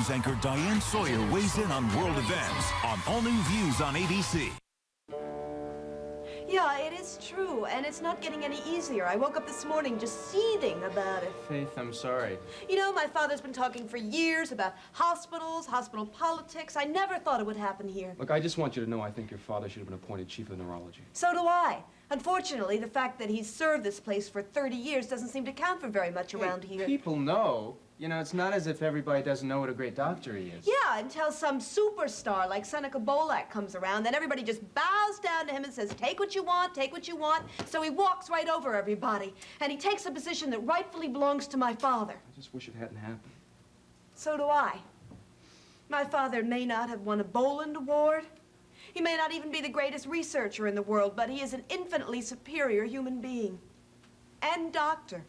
news anchor Diane Sawyer weighs in on world events on All New Views on ABC. Yeah, it is true, and it's not getting any easier. I woke up this morning just seething about it. Faith, I'm sorry. You know, my father's been talking for years about hospitals, hospital politics. I never thought it would happen here. Look, I just want you to know I think your father should have been appointed chief of neurology. So do I. Unfortunately, the fact that he's served this place for 30 years doesn't seem to count for very much around here. People know. You know, it's not as if everybody doesn't know what a great doctor he is. Yeah, until some superstar like Seneca Bolak comes around, then everybody just bows down to him and says, take what you want, take what you want. So he walks right over everybody, and he takes a position that rightfully belongs to my father. I just wish it hadn't happened. So do I. My father may not have won a Boland Award. He may not even be the greatest researcher in the world, but he is an infinitely superior human being. And doctor.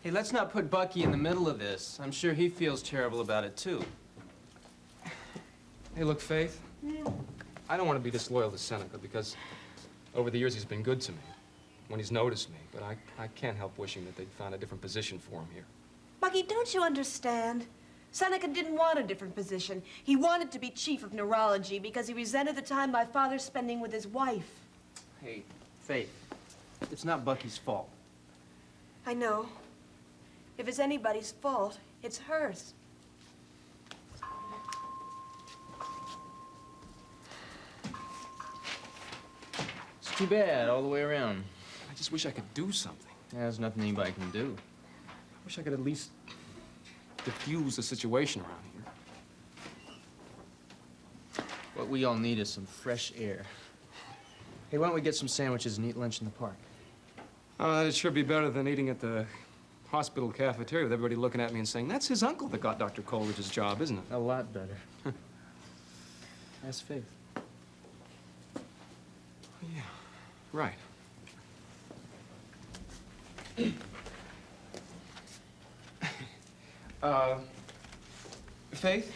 Hey, let's not put Bucky in the middle of this. I'm sure he feels terrible about it, too. Hey, look, Faith. I don't want to be disloyal to Seneca because over the years he's been good to me when he's noticed me, but I can't help wishing that they'd found a different position for him here. Bucky, don't you understand? Seneca didn't want a different position. He wanted to be chief of neurology because he resented the time my father's spending with his wife. Hey, Faith, it's not Bucky's fault. I know. If it's anybody's fault, it's hers. It's too bad all the way around. I just wish I could do something. Yeah, there's nothing anybody can do. I wish I could at least diffuse the situation around here. What we all need is some fresh air. Hey, why don't we get some sandwiches and eat lunch in the park? Oh, that'd sure be better than eating at the hospital cafeteria with everybody looking at me and saying, that's his uncle that got Dr. Coleridge's job, isn't it? A lot better. Ask Faith. Yeah, right. Faith?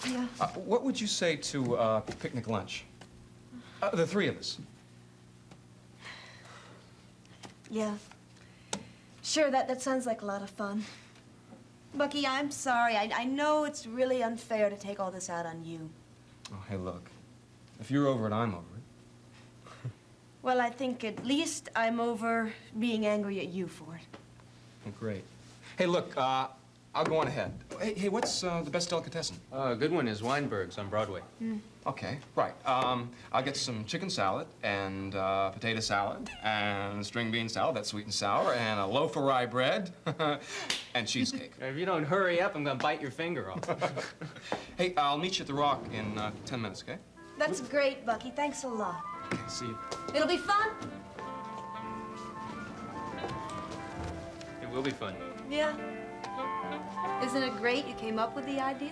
Yeah? What would you say to picnic lunch? The three of us. Yeah. Sure, that sounds like a lot of fun. Bucky, I'm sorry. I know it's really unfair to take all this out on you. Oh, hey, look. If you're over it, I'm over it. Well, I think at least I'm over being angry at you for it. Oh, great. Hey, look, I'll go on ahead. Hey, what's the best delicatessen? A good one is Weinberg's on Broadway. Okay, right. I'll get some chicken salad and potato salad and string bean salad, that's sweet and sour, and a loaf of rye bread and cheesecake. If you don't hurry up, I'm gonna bite your finger off. Hey, I'll meet you at the Rock in 10 minutes, okay? That's great, Bucky. Thanks a lot. Okay, see you. It'll be fun. It will be fun. Yeah. Isn't it great you came up with the idea?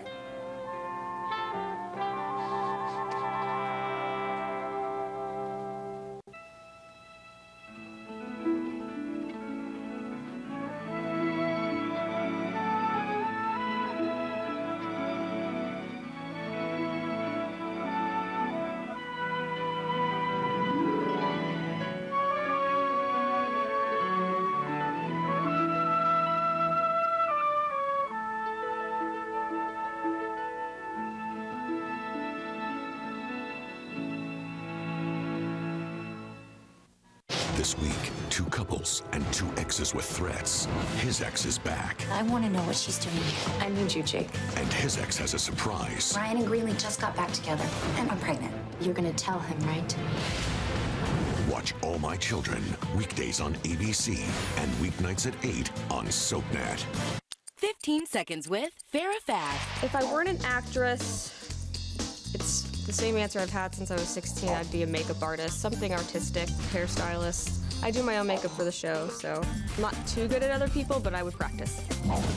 This week, two couples and two exes with threats. His ex is back, I want to know what she's doing here. I need you, Jake. and his ex has a surprise. Ryan and Greeley just got back together, and I'm pregnant. You're gonna tell him, right? Watch All My Children, weekdays on ABC and weeknights at 8 on SoapNet. 15 seconds with Farrah Fab. If I weren't an actress, it's the same answer I've had since I was 16. I'd be a makeup artist, something artistic, hairstylist. I do my own makeup for the show, so I'm not too good at other people, but I would practice.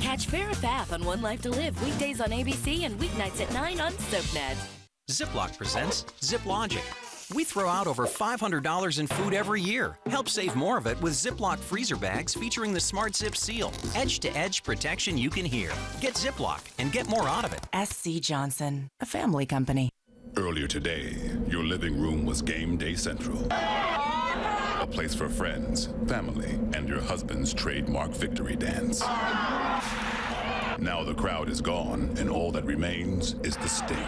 Catch Farrah Fab on One Life to Live weekdays on ABC and weeknights at 9 on SoapNet. Ziploc presents ZipLogic. We throw out over $500 in food every year. Help save more of it with Ziploc freezer bags featuring the Smart Zip seal. Edge-to-edge protection you can hear. Get Ziploc and get more out of it. SC Johnson, a family company. Earlier today, your living room was Game Day Central. A place for friends, family, and your husband's trademark victory dance. Now the crowd is gone, and all that remains is the stink.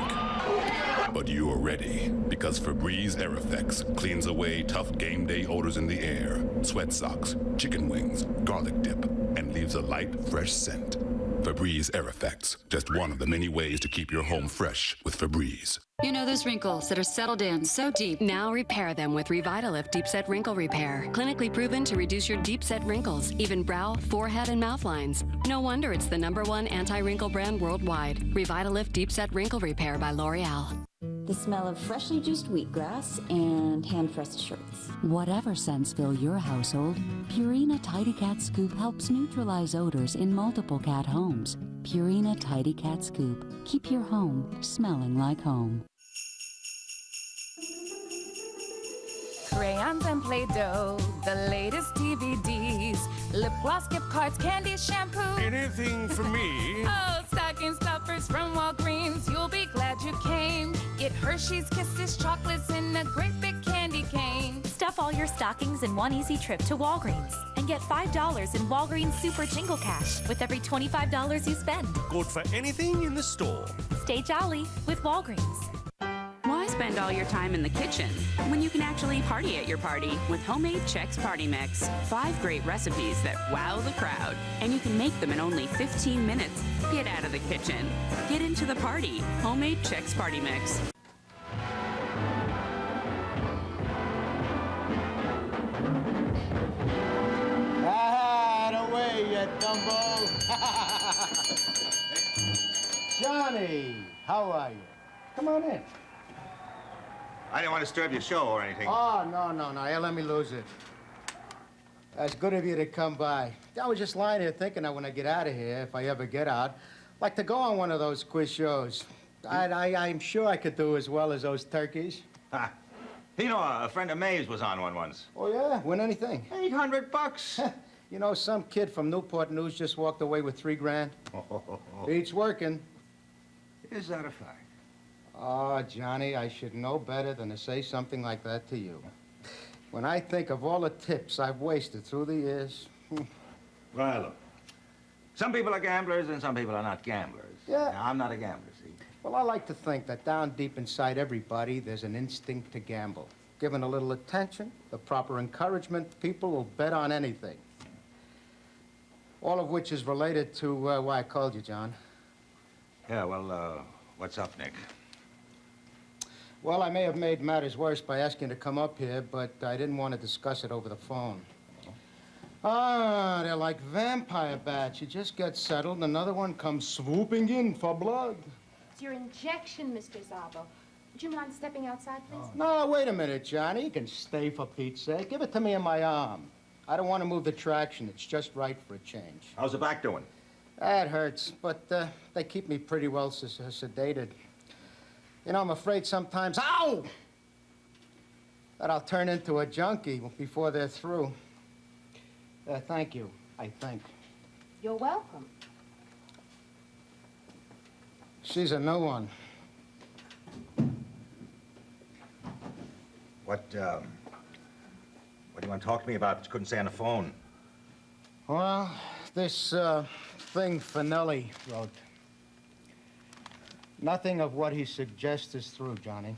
But you are ready, because Febreze Air Effects cleans away tough game day odors in the air, sweat socks, chicken wings, garlic dip, and leaves a light, fresh scent. Febreze Air Effects, just one of the many ways to keep your home fresh with Febreze. You know those wrinkles that are settled in so deep? Now repair them with Revitalift Deep Set Wrinkle Repair. Clinically proven to reduce your deep set wrinkles, even brow, forehead, and mouth lines. No wonder it's the #1 anti-wrinkle brand worldwide. Revitalift Deep Set Wrinkle Repair by L'Oreal. The smell of freshly juiced wheatgrass and hand-pressed shirts. Whatever scents fill your household, Purina Tidy Cat Scoop helps neutralize odors in multiple cat homes. Purina Tidy Cat Scoop. Keep your home smelling like home. Crayons and Play-Doh, the latest DVDs, lip gloss, gift cards, candy, shampoo. Anything for me? Oh, stocking stuffers from Walgreens, you'll be glad you came. Get Hershey's Kisses, chocolates in a great big candy cane. Stuff all your stockings in one easy trip to Walgreens and get $5 in Walgreens Super Jingle Cash with every $25 you spend. Good for anything in the store. Stay jolly with Walgreens. Why spend all your time in the kitchen when you can actually party at your party with homemade Chex Party Mix? 5 great recipes that wow the crowd, and you can make them in only 15 minutes. Get out of the kitchen. Get into the party. Homemade Chex Party Mix. Away, you Dumbo. Johnny, how are you? Come on in. I didn't want to disturb your show or anything. Oh, no. Here, let me lose it. That's good of you to come by. I was just lying here thinking that when I get out of here, if I ever get out, I'd like to go on one of those quiz shows. I'm sure I could do as well as those turkeys. Ha. You know, a friend of Maeve's was on one once. Oh, yeah? Win anything? $800. You know, some kid from Newport News just walked away with $3 grand. Beats working. Is that a fact? Oh, Johnny, I should know better than to say something like that to you. When I think of all the tips I've wasted through the years... Well, look, some people are gamblers and some people are not gamblers. Yeah. Now, I'm not a gambler, see? Well, I like to think that down deep inside everybody, there's an instinct to gamble. Given a little attention, the proper encouragement, people will bet on anything. All of which is related to why I called you, John. Yeah, well, what's up, Nick? Well, I may have made matters worse by asking you to come up here, but I didn't want to discuss it over the phone. Ah, they're like vampire bats. You just get settled, and another one comes swooping in for blood. It's your injection, Mr. Zabo. Would you mind stepping outside, please? No, wait a minute, Johnny. You can stay for Pete's sake. Give it to me in my arm. I don't want to move the traction. It's just right for a change. How's the back doing? That hurts, but they keep me pretty well sedated. You know, I'm afraid sometimes, ow! That I'll turn into a junkie before they're through. Thank you, I think. You're welcome. She's a new one. What do you want to talk to me about that you couldn't say on the phone? Well, this thing Finelli wrote. Nothing of what he suggests is through, Johnny.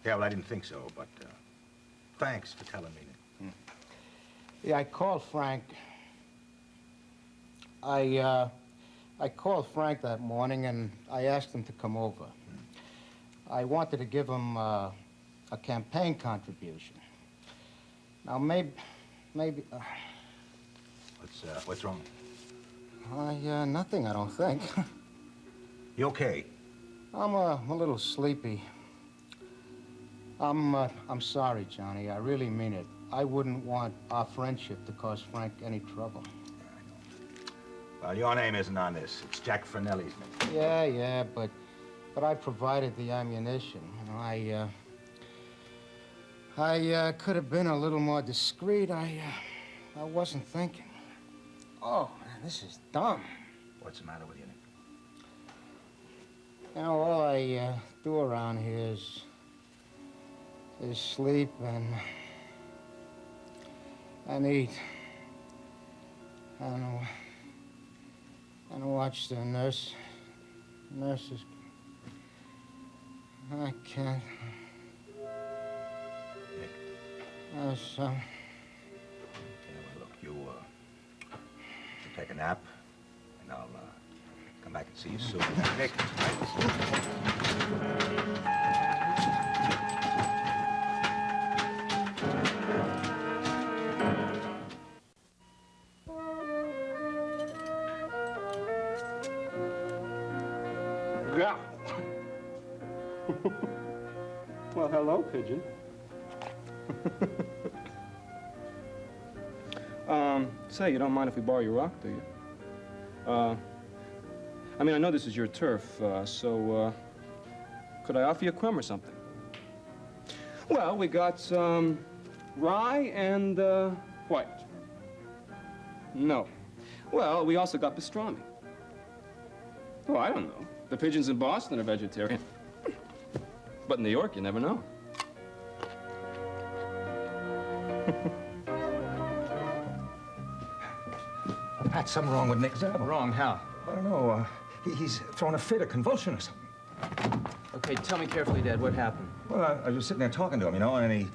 Yeah, well, I didn't think so, but thanks for telling me. Yeah, I called Frank. I called Frank that morning, and I asked him to come over. I wanted to give him a campaign contribution. Now, maybe... What's wrong? Nothing, I don't think. You okay? I'm a little sleepy. I'm sorry, Johnny. I really mean it. I wouldn't want our friendship to cause Frank any trouble. Well, your name isn't on this. It's Jack Finelli's name. Yeah, but I provided the ammunition. You know, I could have been a little more discreet. I wasn't thinking. Oh, man, this is dumb. What's the matter with you, Nick? You know, all I do around here is sleep and eat. And watch the nurse. Nurses. I can't. Nick. Son. Yeah, well, look, you take a nap, and I'll come back and see you soon. Nick. Yeah. Well, hello, Pigeon. Say, you don't mind if we borrow your rock, do you? I mean, I know this is your turf, so could I offer you a crumb or something? Well, we got some rye and white. No. Well, we also got pastrami. Oh, I don't know. The pigeons in Boston are vegetarian. But in New York, you never know. Pat, something wrong with Nick Zabel. Wrong? How? I don't know. He's throwing a fit, a convulsion or something. Okay, tell me carefully, Dad, what happened? Well, I was sitting there talking to him, you know, and he's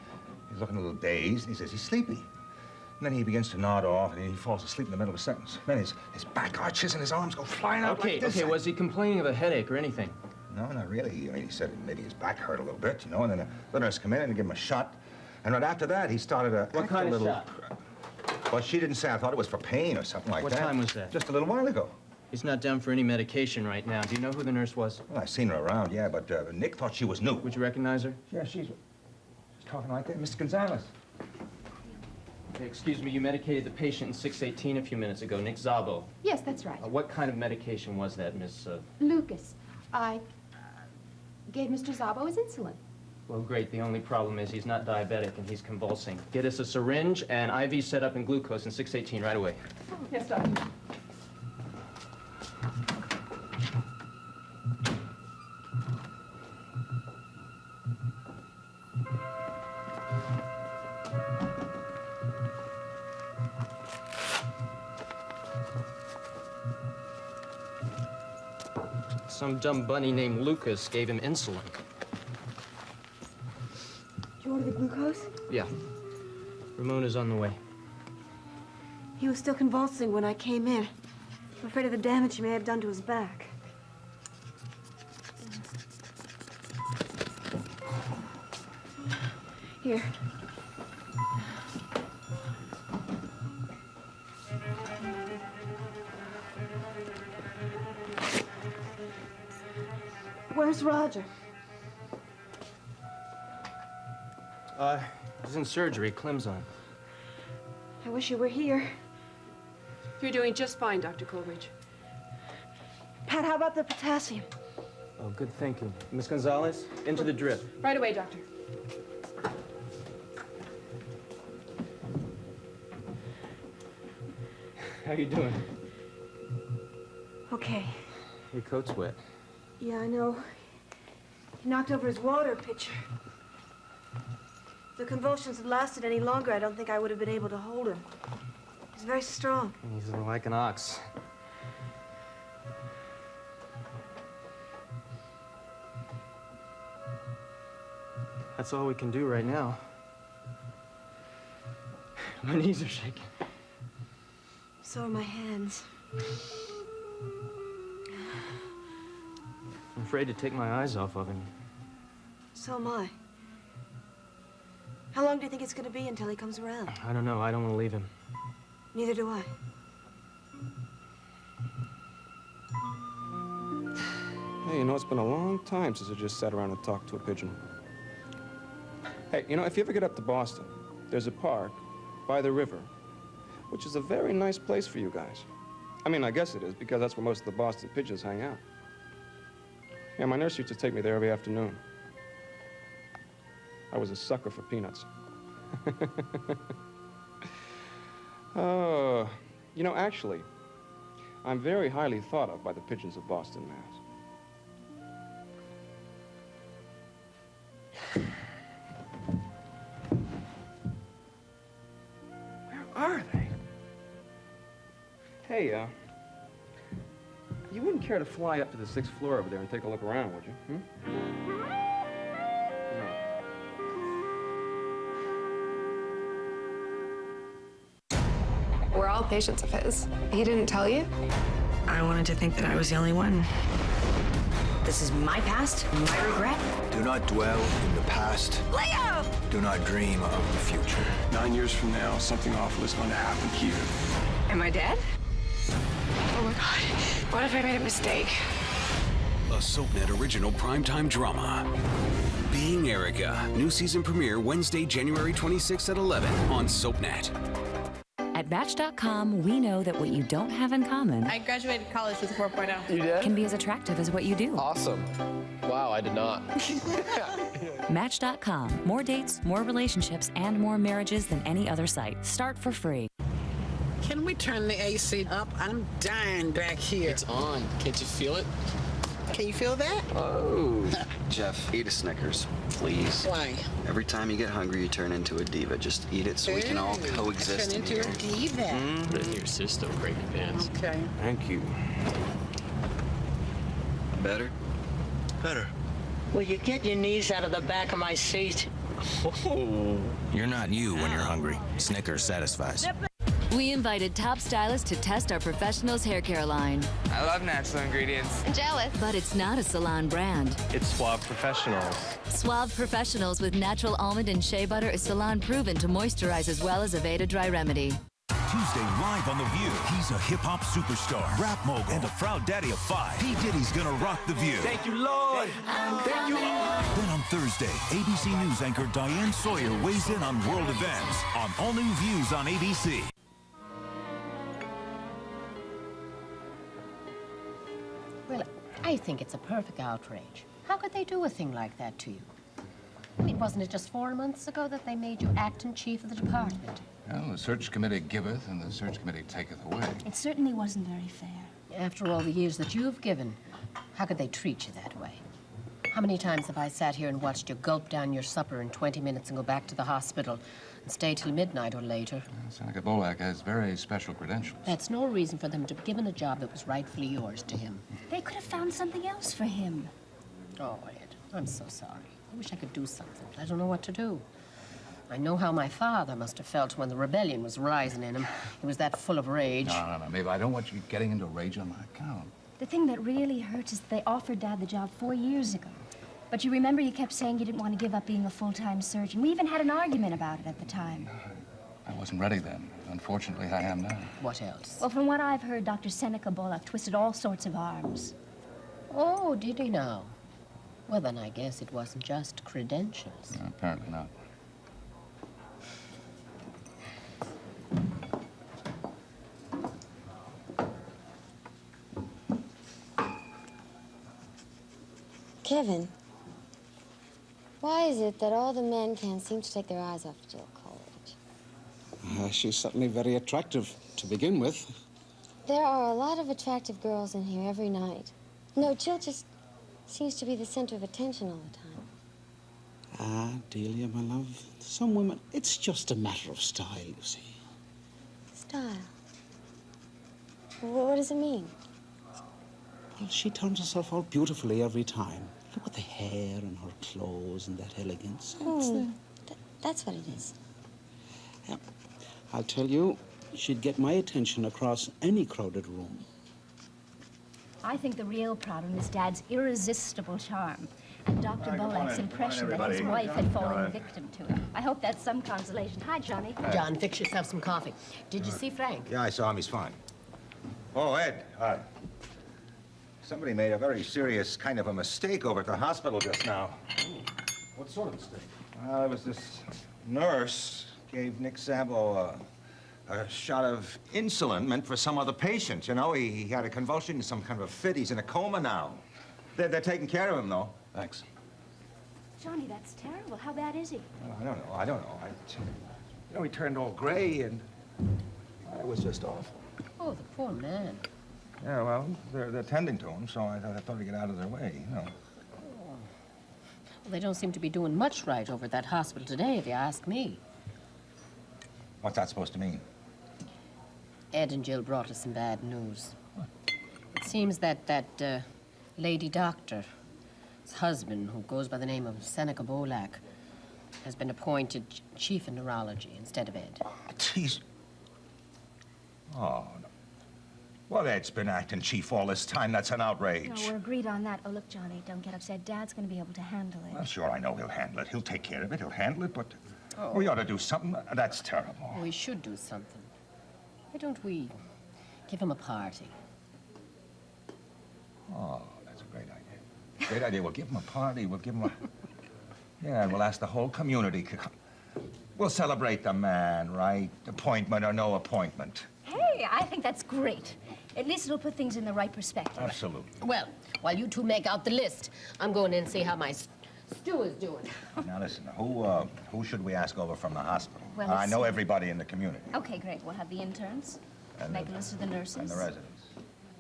looking a little dazed. He says he's sleepy. And then he begins to nod off, and he falls asleep in the middle of a sentence. Then his back arches and his arms go flying out like this. Okay, was he complaining of a headache or anything? No, not really. I mean, he said maybe his back hurt a little bit, you know, and then the nurse come in and give him a shot. And right after that, he started to What act kind a of little... shot? Well, she didn't say. I thought it was for pain or something like What that. time was that? Just a little while ago. He's not down for any medication right now. Do you know who the nurse was? Well, I've seen her around, yeah, but Nick thought she was new. Would you recognize her? Yeah, she's talking like that. Mr. Gonzalez. Okay, excuse me, you medicated the patient in 618 a few minutes ago, Nick Szabo. Yes, that's right. What kind of medication was that, Miss... Lucas, I gave Mr. Szabo his insulin. Well, great. The only problem is he's not diabetic and he's convulsing. Get us a syringe and IV set up in glucose in 618 right away. Yes, doctor. Some dumb bunny named Lucas gave him insulin. Did you order the glucose? Yeah. Ramona's on the way. He was still convulsing when I came in. I'm afraid of the damage he may have done to his back. Here. Where's Roger? He's in surgery, Clemson. I wish you were here. You're doing just fine, Dr. Coleridge. Pat, how about the potassium? Oh, good thinking. Miss Gonzalez, into the drip. Right away, Doctor. How you doing? Okay. Your coat's wet. Yeah, I know. He knocked over his water pitcher. If the convulsions had lasted any longer, I don't think I would have been able to hold him. He's very strong. He's like an ox. That's all we can do right now. My knees are shaking. So are my hands. I'm afraid to take my eyes off of him. So am I. How long do you think it's going to be until he comes around? I don't know. I don't want to leave him. Neither do I. Hey, you know, it's been a long time since I just sat around and talked to a pigeon. Hey, you know, if you ever get up to Boston, there's a park by the river, which is a very nice place for you guys. I mean, I guess it is, because that's where most of the Boston pigeons hang out. Yeah, my nurse used to take me there every afternoon. I was a sucker for peanuts. Oh, you know, actually, I'm very highly thought of by the pigeons of Boston, Mass. Where are they? Hey, You wouldn't care to fly up to the 6th floor over there and take a look around, would you? We're all patients of his. He didn't tell you? I wanted to think that I was the only one. This is my past, my regret. Do not dwell in the past. Leo! Do not dream of the future. 9 years from now, something awful is going to happen here. Am I dead? Oh my God. What if I made a mistake? A SoapNet original primetime drama. Being Erica. New season premiere Wednesday, January 26th at 11 on SoapNet. At Match.com, we know that what you don't have in common I graduated college with a 4.0. You did? can be as attractive as what you do. Awesome. Wow, I did not. Match.com. More dates, more relationships, and more marriages than any other site. Start for free. Can we turn the AC up? I'm dying back here. It's on. Can't you feel it? Can you feel that? Oh. Jeff, eat a Snickers, please. Why? Every time you get hungry, you turn into a diva. Just eat it so we can all coexist. Turn into a diva. Put it in your system, break your pants. Okay. Thank you. Better? Better. Will you get your knees out of the back of my seat? Oh. You're not you when you're hungry. Snickers satisfies. We invited top stylists to test our Professional's hair care line. I love natural ingredients. I'm jealous. But it's not a salon brand. It's Suave Professionals. Suave Professionals with natural almond and shea butter is salon proven to moisturize as well as Aveda Dry Remedy. Tuesday, live on The View. He's a hip-hop superstar, rap mogul, and a proud daddy of 5. P. Diddy's gonna rock The View. Thank you, Lord. Thank you, Lord. Then on Thursday, ABC News anchor Diane Sawyer weighs in on world events on All New Views on ABC. Well, I think it's a perfect outrage. How could they do a thing like that to you? I mean, wasn't it just 4 months ago that they made you acting chief of the department? Well, the search committee giveth and the search committee taketh away. It certainly wasn't very fair. After all the years that you've given, how could they treat you that way? How many times have I sat here and watched you gulp down your supper in 20 minutes and go back to the hospital and stay till midnight or later? Seneca Bolak has very special credentials. That's no reason for them to have given a job that was rightfully yours to him. They could have found something else for him. Oh, Ed, I'm so sorry. I wish I could do something, but I don't know what to do. I know how my father must have felt when the rebellion was rising in him. He was that full of rage. No, Maeve, I don't want you getting into a rage on my account. The thing that really hurts is that they offered Dad the job 4 years ago. But you remember you kept saying you didn't want to give up being a full-time surgeon. We even had an argument about it at the time. I wasn't ready then. Unfortunately, I am now. What else? Well, from what I've heard, Dr. Seneca Bullock twisted all sorts of arms. Oh, did he now? Well, then I guess it wasn't just credentials. No, apparently not. Kevin, why is it that all the men can't seem to take their eyes off Jill Coleridge? She's certainly very attractive to begin with. There are a lot of attractive girls in here every night. No, Jill just seems to be the center of attention all the time. Ah, Delia, my love, some women, it's just a matter of style, you see. Style? What does it mean? Well, she turns herself out beautifully every time. Look at the hair and her clothes and that elegance. That's what it is. Yeah. I'll tell you, she'd get my attention across any crowded room. I think the real problem is Dad's irresistible charm and Dr. Bullock's impression that his wife had fallen victim to him. I hope that's some consolation. Hi, Johnny. John, fix yourself some coffee. Did you see Frank? Yeah, I saw him. He's fine. Oh, Ed. Somebody made a very serious kind of a mistake over at the hospital just now. What sort of mistake? Well, it was this nurse gave Nick Sabo a shot of insulin meant for some other patient. You know, he had a convulsion, some kind of a fit. He's in a coma now. They're taking care of him, though. Thanks. Johnny, that's terrible. How bad is he? Well, I don't know. You know, he turned all gray, and it was just awful. Oh, the poor man. Yeah, well, they're tending to him, so I thought I'd get out of their way, you know. Well, they don't seem to be doing much right over at that hospital today, if you ask me. What's that supposed to mean? Ed and Jill brought us some bad news. It seems that lady doctor's husband, who goes by the name of Seneca Bolak, has been appointed chief in neurology instead of Ed. Jeez. Oh, no. Well, Ed's been acting chief all this time. That's an outrage. No, we're agreed on that. Oh, look, Johnny, don't get upset. Dad's going to be able to handle it. Well, sure, I know he'll handle it. He'll take care of it. He'll handle it, but we ought to do something. That's terrible. We should do something. Why don't we give him a party? Oh, that's a great idea. Great idea. We'll give him a party. We'll give him a... Yeah, and we'll ask the whole community to come. We'll celebrate the man, right? Appointment or no appointment. Hey, I think that's great. At least it'll put things in the right perspective. Absolutely. Well, while you two make out the list, I'm going in and see how my stew is doing. Now, listen, who should we ask over from the hospital? Well, I know everybody in the community. Okay, great. We'll have the interns, make a list of the nurses. And the residents.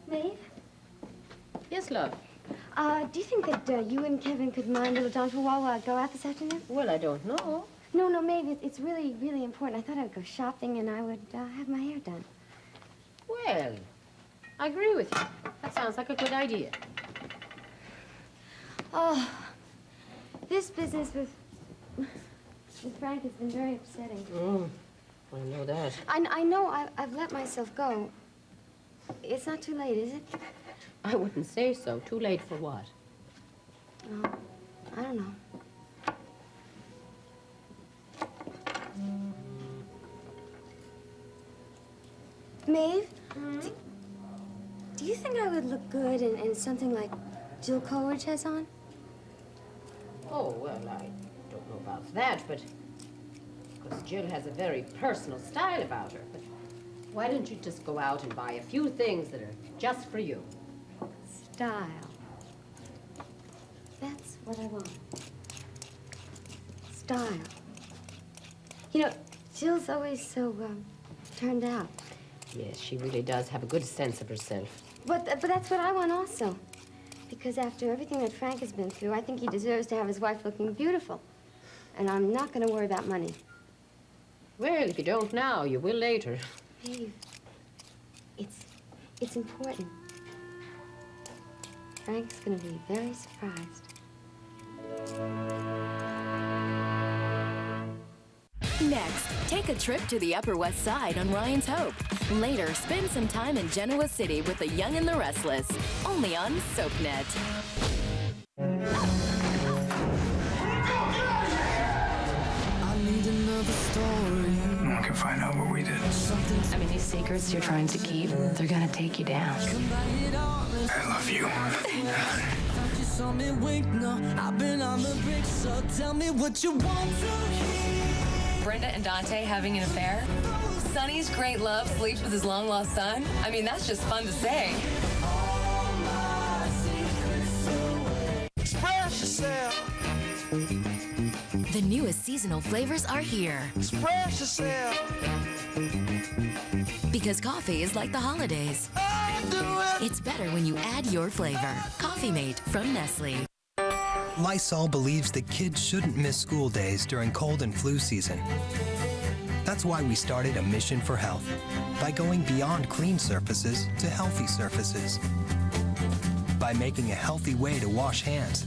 Maeve? Yes, love? Do you think that you and Kevin could mind Little John for a while I go out this afternoon? Well, I don't know. No, Maeve, it's really, really important. I thought I would go shopping and I would have my hair done. Well, I agree with you. That sounds like a good idea. Oh, this business with Frank has been very upsetting. I know that. I know I've let myself go. It's not too late, is it? I wouldn't say so. Too late for what? Oh, I don't know. Maeve, do you think I would look good in something like Jill Coleridge has on? Oh, well, I don't know about that, but... Because Jill has a very personal style about her. But why don't you just go out and buy a few things that are just for you? Style. That's what I want. Style. You know, Jill's always so, turned out. Yes, she really does have a good sense of herself. But that's what I want also. Because after everything that Frank has been through, I think he deserves to have his wife looking beautiful. And I'm not going to worry about money. Well, if you don't now, you will later. Maeve, it's important. Frank's going to be very surprised. Next, take a trip to the Upper West Side on Ryan's Hope. Later, spend some time in Genoa City with the Young and the Restless. Only on SoapNet. I need another story. No one can find out what we did. I mean, these secrets you're trying to keep, they're gonna take you down. I love you. I've been on the brink, so tell me what you want to hear. Brenda and Dante having an affair? Sonny's great love sleeps with his long-lost son? I mean, that's just fun to say. Express yourself. The newest seasonal flavors are here. Express yourself. Because coffee is like the holidays. It's better when you add your flavor. Coffee Mate from Nestle. Lysol believes that kids shouldn't miss school days during cold and flu season. That's why we started a mission for health, by going beyond clean surfaces to healthy surfaces, by making a healthy way to wash hands,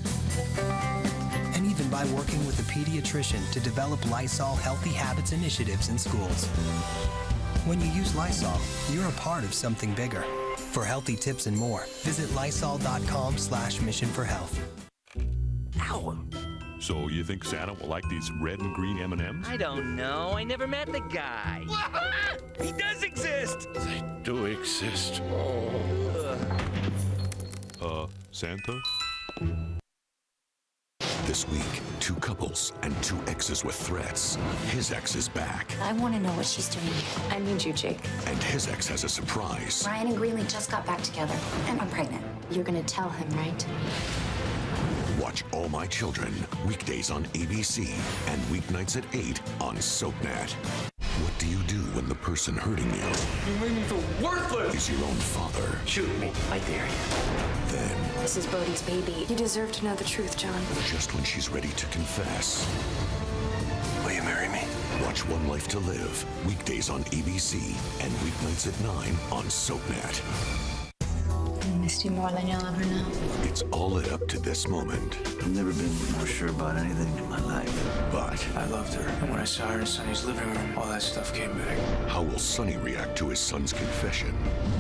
and even by working with a pediatrician to develop Lysol Healthy Habits initiatives in schools. When you use Lysol, you're a part of something bigger. For healthy tips and more, visit Lysol.com/missionforhealth. Ow! So you think Santa will like these red and green M&Ms? I don't know. I never met the guy. He does exist! They do exist. Santa? This week, two couples and two exes with threats. His ex is back, I want to know what she's doing here. I need you, Jake. and his ex has a surprise. Ryan and Greeley just got back together, and I'm pregnant. You're gonna tell him, right? Watch All My Children, weekdays on ABC and weeknights at 8 on SoapNet. What do you do when the person hurting you You made me feel worthless! is your own father? Shoot me. I dare you. Then, This is Bodhi's baby. You deserve to know the truth, John. just when she's ready to confess, Will you marry me? watch One Life to Live, weekdays on ABC and weeknights at 9 on SoapNet. I missed trust you more than you'll ever know. It's all led up to this moment. I've never been more sure about anything in my life. But I loved her. And when I saw her in Sonny's living room, all that stuff came back. how will Sonny react to his son's confession?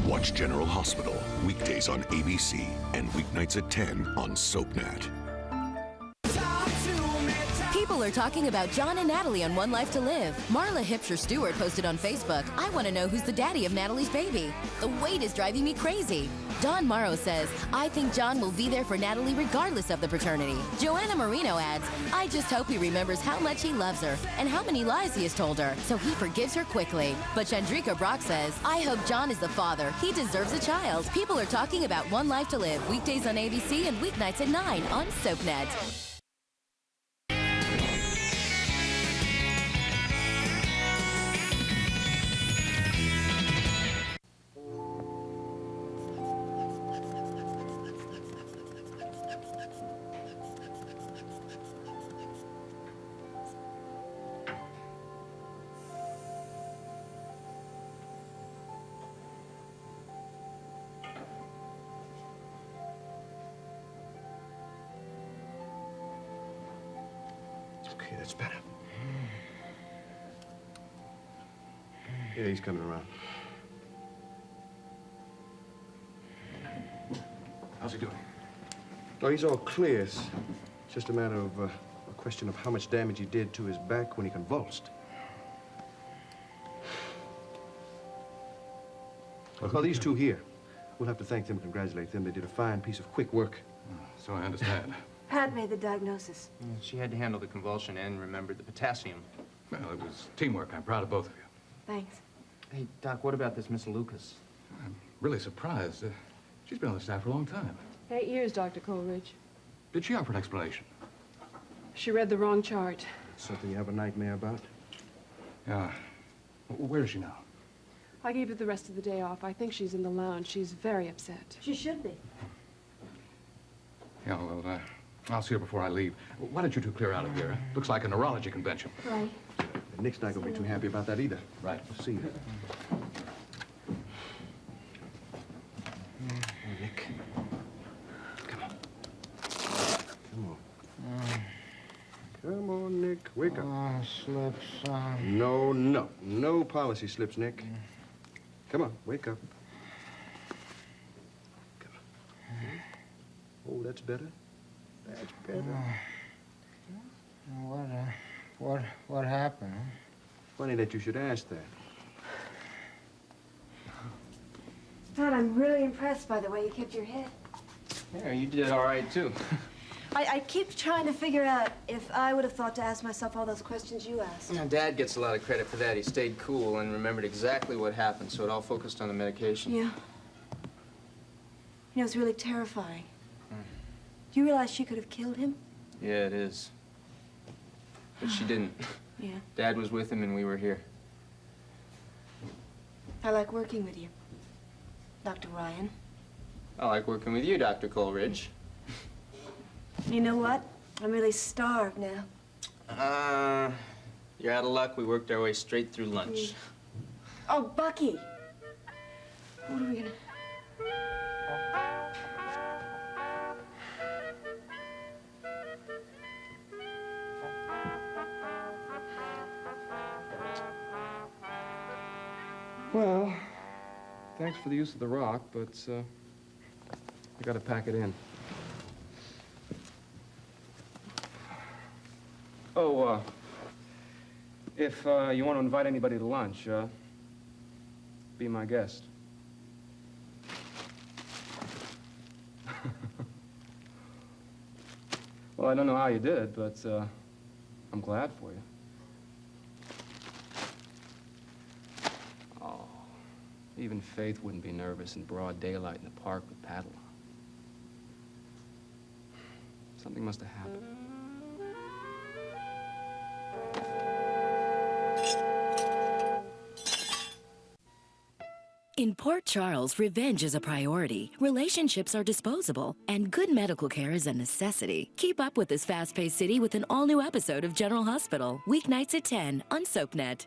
Watch General Hospital, weekdays on ABC and weeknights at 10 on SoapNet. People are talking about John and Natalie on One Life to Live. Marla Hipsher Stewart posted on Facebook, "I want to know who's the daddy of Natalie's baby. The wait is driving me crazy." Don Morrow says, "I think John will be there for Natalie regardless of the paternity." Joanna Marino adds, "I just hope he remembers how much he loves her and how many lies he has told her, so he forgives her quickly." But Chandrika Brock says, "I hope John is the father. He deserves a child." People are talking about One Life to Live, weekdays on ABC and weeknights at 9 on SoapNet. Okay, that's better. Yeah, he's coming around. How's he doing? Oh, he's all clear. It's just a matter of a question of how much damage he did to his back when he convulsed. Well, these two here, we'll have to thank them and congratulate them. They did a fine piece of quick work. So I understand. Pat made the diagnosis. She had to handle the convulsion and remembered the potassium. Well, it was teamwork. I'm proud of both of you. Thanks. Hey, Doc, what about this Miss Lucas? I'm really surprised. She's been on the staff for a long time. 8 years, Dr. Coleridge. Did she offer an explanation? She read the wrong chart. Something you have a nightmare about? Yeah. Where is she now? I gave her the rest of the day off. I think she's in the lounge. She's very upset. She should be. Yeah, well, I'll see her before I leave. Why don't you two clear out of here? Looks like a neurology convention. Right. And Nick's not going to be too happy about that either. Right. We'll see you. Nick. Come on. Come on. Come on, Nick. Wake up. Slips. No policy slips, Nick. Come on, wake up. Come on. Oh, that's better. That's better. What happened? Funny that you should ask that. Pat, I'm really impressed by the way you kept your head. Yeah, you did all right, too. I keep trying to figure out if I would have thought to ask myself all those questions you asked. Now, Dad gets a lot of credit for that. He stayed cool and remembered exactly what happened, so it all focused on the medication. Yeah. You know, it was really terrifying. Do you realize she could have killed him? Yeah, it is. But she didn't. Yeah. Dad was with him and we were here. I like working with you, Dr. Ryan. I like working with you, Dr. Coleridge. You know what? I'm really starved now. You're out of luck. We worked our way straight through lunch. Oh, Bucky. What are we gonna... Well, thanks for the use of the rock, but I gotta pack it in. Oh, if you want to invite anybody to lunch, be my guest. Well, I don't know how you did it, but I'm glad for you. Oh, even Faith wouldn't be nervous in broad daylight in the park with paddle on. Something must have happened. In Port Charles, revenge is a priority, relationships are disposable, and good medical care is a necessity. Keep up with this fast-paced city with an all-new episode of General Hospital, weeknights at 10 on SoapNet.